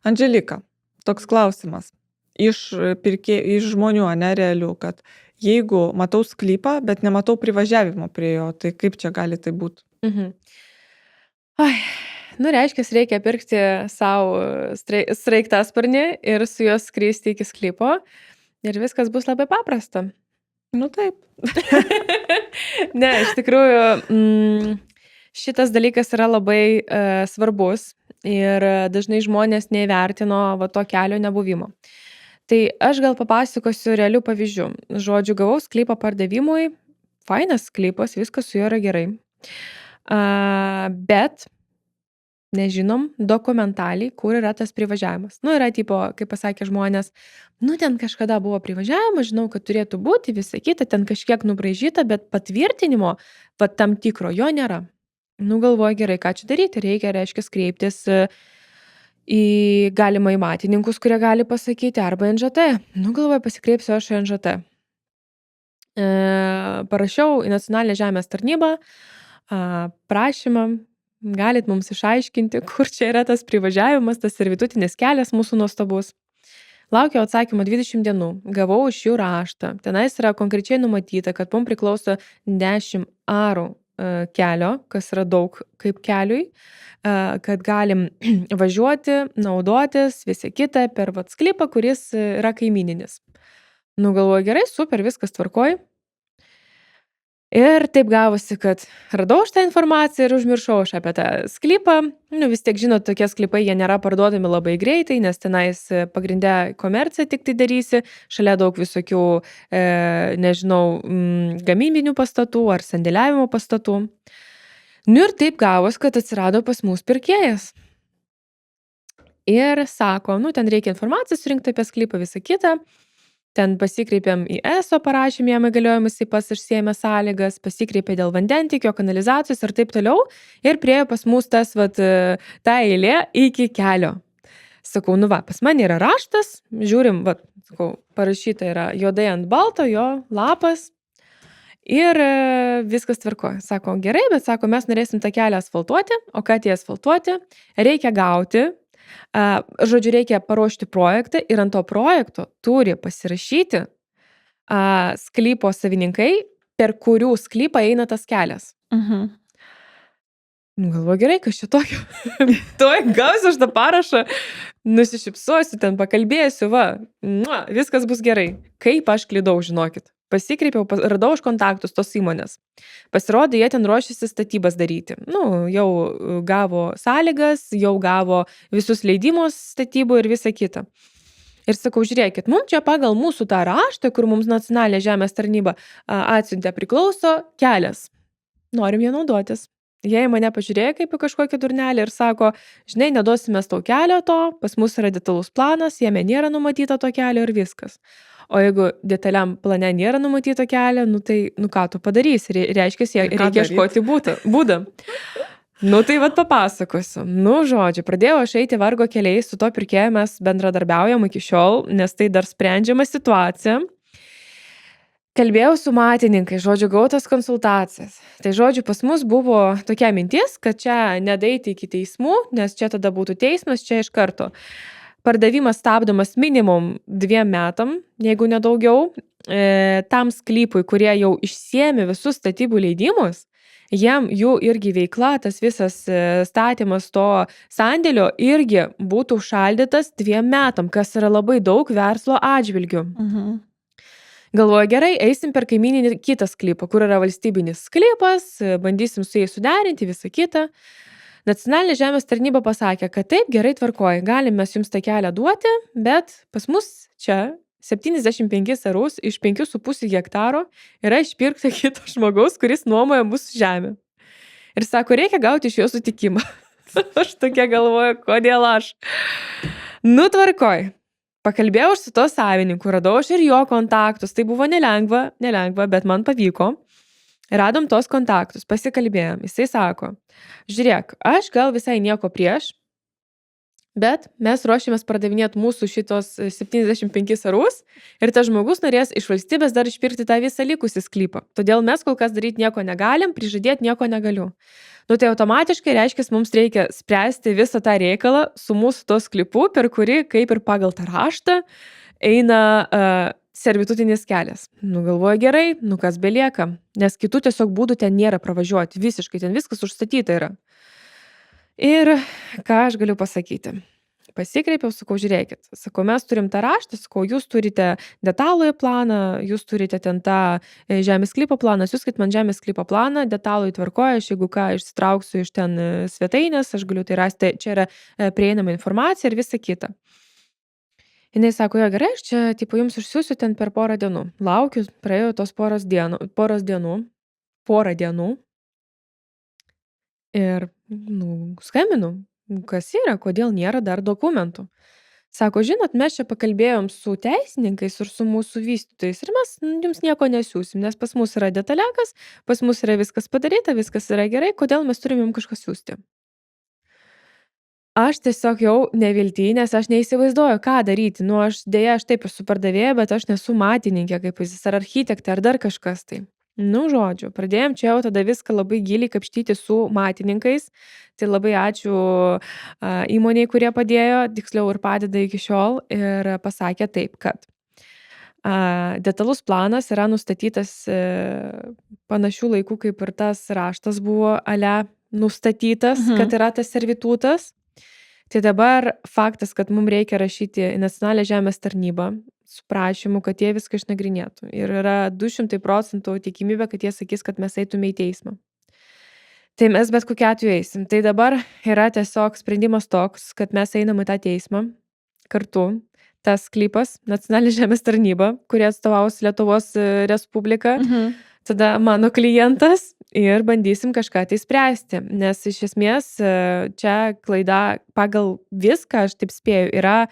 Andželika, toks klausimas. Iš žmonių, ane, realių, kad jeigu matau sklypą, bet nematau privažiavimo prie jo, tai kaip čia gali tai būti? Ai, reiškia, reikia pirkti savo sraigtasparnį ir su juos skristi iki sklypo ir viskas bus labai paprasta. Nu taip. Ne, iš tikrųjų, šitas dalykas yra labai svarbus ir dažnai žmonės neįvertino to kelio nebuvimo. Tai aš gal papasakosiu realių pavyzdžių. Žodžiu, gavau sklypą pardavimui, fainas sklypas, viskas su juo yra gerai. Bet nežinom dokumentaliai, kur yra tas privažiavimas. Yra tipo, kaip pasakė žmonės, ten kažkada buvo privažiavimas, žinau, kad turėtų būti, visa kita, ten kažkiek nubraižyta, bet patvirtinimo, tam tikro, jo nėra. Galvoju, gerai, ką čia daryti, reikia, reiškia, kreiptis į galimai matininkus, kurie gali pasakyti, arba NŽT. Galvoju, pasikreipsiu aš į NŽT. Parašiau į Nacionalinę žemės tarnybą prašymą, galit mums išaiškinti, kur čia yra tas privažiavimas, tas servitutinis kelias mūsų nuostabus. Laukiau atsakymą 20 dienų, gavau iš jų raštą. Tenais yra konkrečiai numatyta, kad mums priklauso 10 arų kelio, kas yra daug kaip keliui, kad galim važiuoti, naudotis, visą kitą per sklypą, kuris yra kaimyninis. Galvoju, gerai, super, viskas tvarkoj. Ir taip gavosi, kad radau šitą informaciją ir užmiršau aš apie tą sklypą. Vis tiek, žinot, tokie sklypai, jie nėra parduodami labai greitai, nes tenais pagrindę komerciją tik tai darysi, šalia daug visokių, nežinau, gamybinių pastatų ar sandėliavimo pastatų. Ir taip gavosi, kad atsirado pas mus pirkėjas. Ir sako, ten reikia informaciją surinkti apie sklypą, visą kitą. Ten pasikreipėm į ESO, parašėm jam įgaliojimus, jis pats išsiėmė sąlygas, pasikreipė dėl vandentiekio, kanalizacijos ir taip toliau. Ir priėjo pas mus tas, ta eilė iki kelio. Sakau, pas mane yra raštas, žiūrim, sakau, parašyta yra juodai ant balto, jo lapas. Ir viskas tvarkoja. Sako, gerai, bet sako, mes norėsim tą kelią asfaltuoti, o kad jį asfaltuoti, reikia gauti. Žodžiu, reikia paruošti projektą ir ant to projekto turi pasirašyti sklypo savininkai, per kurių sklypą eina tas kelias. Galvoju, gerai, kas čia tokio? Tuoj gausiu aš tą parašą, nusišypsosiu, ten pakalbėsiu, viskas bus gerai. Kaip aš klydau, žinokit. Pasikreipiau, radau už kontaktus tos įmonės. Pasirodė, jie ten ruošiasi statybas daryti. Jau gavo sąlygas, jau gavo visus leidimus statybų ir visą kitą. Ir sakau, žiūrėkit, mums čia pagal mūsų tą raštą, kur mums Nacionalinė žemės tarnyba atsiuntė, priklauso kelias. Norim jį naudotis. Jie į mane pažiūrėjo kaip į kažkokį durnelį ir sako, žinai, neduosime tau kelio to, pas mus yra detalus planas, jame nėra numatyta to kelio ir viskas. O jeigu detaliam plane nėra numatyto kelio, tai ką tu padarysi? Reiškia, reikia ieškoti būdą. Tai papasakosiu. Žodžiu, pradėjau aš eiti vargo keliais, su to pirkėju mes bendradarbiaujam iki šiol, nes tai dar sprendžiama situacija. Kalbėjau su matininkai, žodžiu, gautas konsultacijas. Tai žodžiu, pas mus buvo tokia mintis, kad čia nedaeiti iki teismų, nes čia tada būtų teismas, čia iš karto. Pardavimas stabdomas minimum 2 metam, jeigu nedaugiau, tam sklypui, kurie jau išsiėmė visus statybų leidimus, jiem jų irgi veikla, tas visas statymas to sandėlio irgi būtų užšaldytas 2 metam, kas yra labai daug verslo atžvilgių. Galvoju, gerai, eisim per kaimyninį kitą sklypą, kur yra valstybinis sklypas, bandysim su jais suderinti visą kitą. Nacionalinė žemės tarnyba pasakė, kad taip, gerai tvarkoja, galim mes jums tą kelią duoti, bet pas mus čia 75 arus iš 5,5 hektaro yra išpirkta kito žmogaus, kuris nuomoja mūsų žemę. Ir sako, reikia gauti iš jo sutikimą. Aš tokia galvoju, kodėl aš? Tvarkoj. Pakalbėjau su to savininku, radau aš ir jo kontaktus, tai buvo nelengva, bet man pavyko. Radom tos kontaktus, pasikalbėjom, jisai sako, žiūrėk, aš gal visai nieko prieš, Bet mes ruošiamės pardavinėti mūsų šitos 75 arus ir tas žmogus norės iš valstybės dar išpirkti tą visą likusį sklypą. Todėl mes kol kas daryti nieko negalim, prižadėti nieko negaliu. Nu tai automatiškai reiškia, mums reikia spręsti visą tą reikalą su mūsų to sklypu, per kurį, kaip ir pagal tą raštą, eina servitutinis kelias. Nu galvoju gerai, nu kas belieka, nes kitų tiesiog būdų ten nėra pravažiuoti, visiškai ten viskas užstatyta yra. Ir ką aš galiu pasakyti? Pasikreipiau, sakau, žiūrėkit, sakau, mes turim tą raštą, sakau, jūs turite detalųjį planą, jūs turite ten tą žemės sklypo planą, siųskit man žemės sklypo planą, detalųjį tvarkoja, aš jeigu ką išsitrauksiu iš ten svetainės, aš galiu tai rasti, čia yra prieinama informacija ir visa kita. Jinai sako, jo gerai, aš čia, tipo, jums išsiųsiu ten per porą dienų. Laukiu, praėjo tos porą dienų. Ir, nu, skambinu, kas yra, kodėl nėra dar dokumentų. Sako, žinot, mes čia pakalbėjom su teisininkais ir su mūsų vystytojais ir mes jums nieko nesiūsim, nes pas mus yra detaliakas, pas mus yra viskas padaryta, viskas yra gerai, kodėl mes turim jums kažką siūsti. Aš tiesiog jau nevilty, nes aš neįsivaizduoju, ką daryti. Nu, aš taip esu pardavėja, bet aš nesu matininkė, kaip jis, ar architektė, ar dar kažkas tai. Nu, žodžiu, pradėjom čia jau tada viską labai giliai kapštyti su matininkais. Tai labai ačiū įmoniai, kurie padėjo, tiksliau ir padeda iki šiol. Ir pasakė taip, kad detalus planas yra nustatytas panašių laikų, kaip ir tas raštas buvo nustatytas, kad yra tas servitutas. Tai dabar faktas, kad mums reikia rašyti į nacionalinę žemės tarnybą su prašymu, kad jie viską išnagrinėtų. Ir yra 200% tikimybė, kad jie sakys, kad mes eitume į teismą. Tai mes bet kokiu atveju eisim. Tai dabar yra tiesiog sprendimas toks, kad mes einam į tą teismą kartu. Tas sklypas, nacionalinė žemės tarnyba, kurie atstovaus Lietuvos Respubliką. Tada mano klientas ir bandysim kažką tai spręsti, nes iš esmės čia klaida pagal viską, aš taip spėju, yra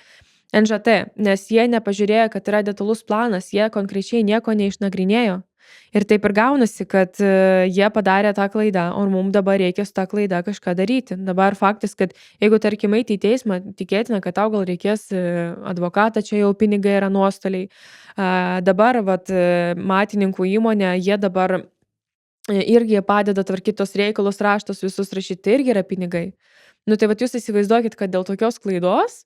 NŽT, nes jie nepažiūrėjo, kad yra detalus planas, jie konkrečiai nieko neišnagrinėjo. Ir taip ir gaunasi, kad jie padarė tą klaidą, o mums dabar reikia su tą klaidą kažką daryti. Dabar faktas, kad jeigu tarkim eiti į teismą, tikėtina, kad tau gal reikės advokatą, čia jau pinigai yra nuostoliai. Dabar matininkų įmonė, jie dabar irgi padeda tvarkyti tos reikalus, raštus visus rašyti, irgi yra pinigai. Nu tai jūs įsivaizduokit, kad dėl tokios klaidos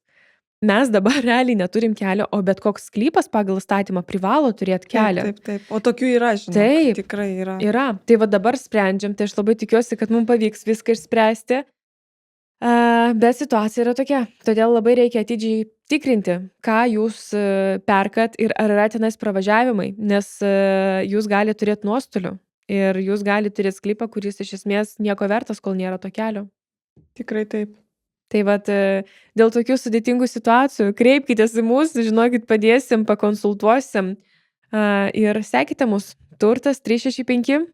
mes dabar realiai neturim kelio, o bet koks sklypas pagal įstatymą privalo turėti kelią. Taip. O tokių yra, žinok, taip, tikrai yra. Yra. Tai dabar sprendžiam, tai aš labai tikiuosi, kad mums pavyks viską išspręsti. Bet situacija yra tokia. Todėl labai reikia atidžiai tikrinti, ką jūs perkat ir ar yra tenais pravažiavimai, nes jūs gali turėti nuostolių ir jūs gali turėti sklypą, kuris iš esmės nieko vertas, kol nėra to kelio. Tikrai taip. Tai dėl tokių sudėtingų situacijų kreipkitės į mus, žinokit, padėsim, pakonsultuosim ir sekite mus. Turtas 365.